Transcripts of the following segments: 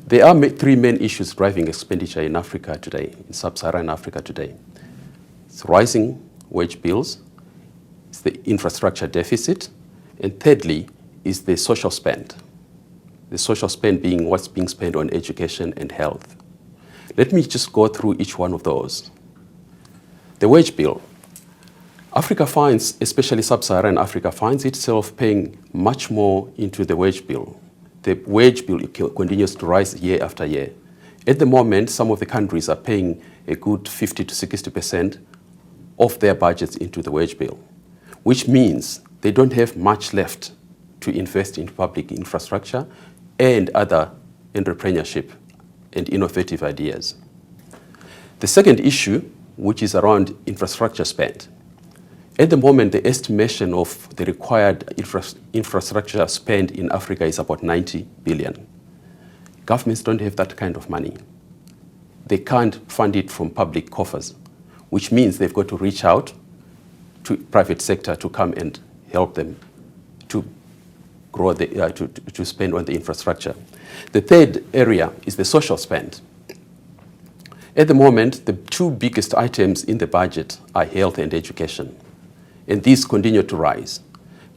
There are three main issues driving expenditure in Africa today, in sub-Saharan Africa today. It's rising wage bills, it's the infrastructure deficit, and thirdly is the social spend. The social spend being what's being spent on education and health. Let me just go through each one of those. The wage bill. Africa finds, especially sub-Saharan Africa, finds itself paying much more into the wage bill. The wage bill continues to rise year after year. At the moment, some of the countries are paying a good 50 to 60% of their budgets into the wage bill, which means they don't have much left to invest in public infrastructure and other entrepreneurship and innovative ideas. The second issue, which is around infrastructure spend. At the moment, the estimation of the required infrastructure spend in Africa is about 90 billion. Governments don't have that kind of money. They can't fund it from public coffers, which means they've got to reach out to private sector to come and help them to grow to spend on the infrastructure. The third area is the social spend. At the moment, the two biggest items in the budget are health and education, and these continue to rise.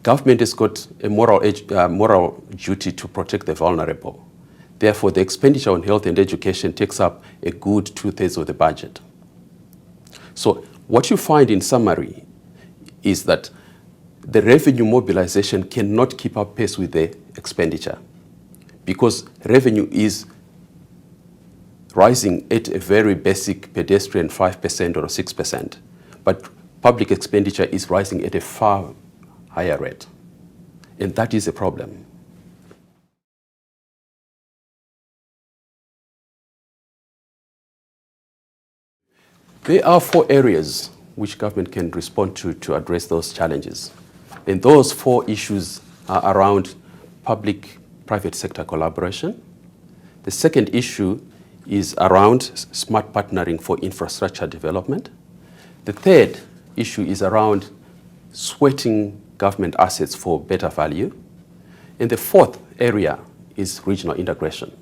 Government has got a moral duty to protect the vulnerable. Therefore, the expenditure on health and education takes up a good 2/3 of the budget. So what you find in summary is that the revenue mobilization cannot keep up pace with the expenditure because revenue is rising at a very basic pedestrian 5% or 6%, but public expenditure is rising at a far higher rate. And that is a problem. There are 4 areas which government can respond to address those challenges. And those 4 issues are around public-private sector collaboration. The second issue is around smart partnering for infrastructure development. The third issue is around sweating government assets for better value. And the fourth area is regional integration.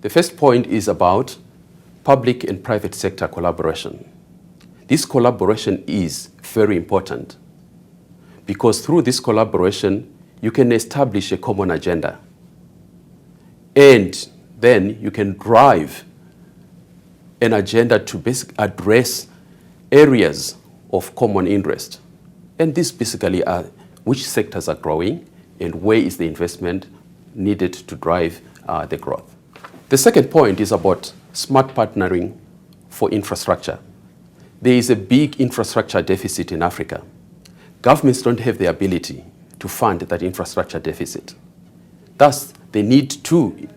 The first point is about public and private sector collaboration. This collaboration is very important because through this collaboration, you can establish a common agenda. And then you can drive an agenda to basically address areas of common interest. And these basically are which sectors are growing and where is the investment needed to drive the growth. The second point is about smart partnering for infrastructure. There is a big infrastructure deficit in Africa. Governments don't have the ability to fund that infrastructure deficit. Thus, they need to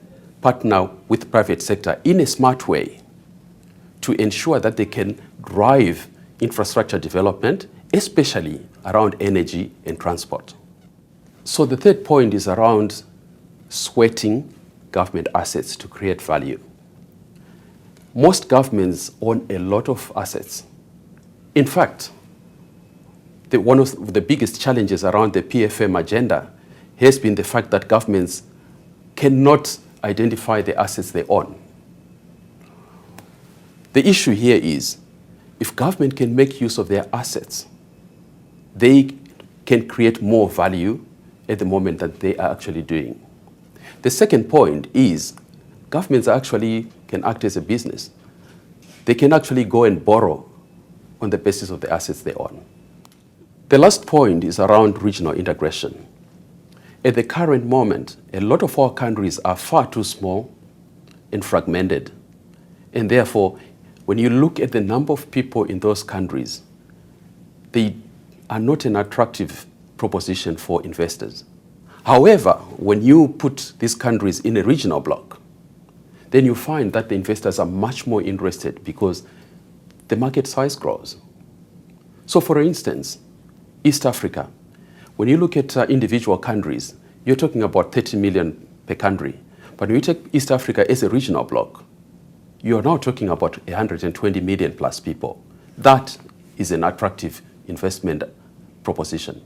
partner with private sector in a smart way to ensure that they can drive infrastructure development, especially around energy and transport. So the third point is around sweating government assets to create value. Most governments own a lot of assets. In fact, one of the biggest challenges around the PFM agenda has been the fact that governments cannot identify the assets they own. The issue here is, if government can make use of their assets, they can create more value at the moment that they are actually doing. The second point is, governments actually can act as a business. They can actually go and borrow on the basis of the assets they own. The last point is around regional integration. At the current moment, a lot of our countries are far too small and fragmented. And therefore, when you look at the number of people in those countries, they are not an attractive proposition for investors. However, when you put these countries in a regional bloc, then you find that the investors are much more interested because the market size grows. So for instance, East Africa, when you look at individual countries, you're talking about 30 million per country. But when you take East Africa as a regional bloc, you're now talking about 120 million plus people. That is an attractive investment proposition.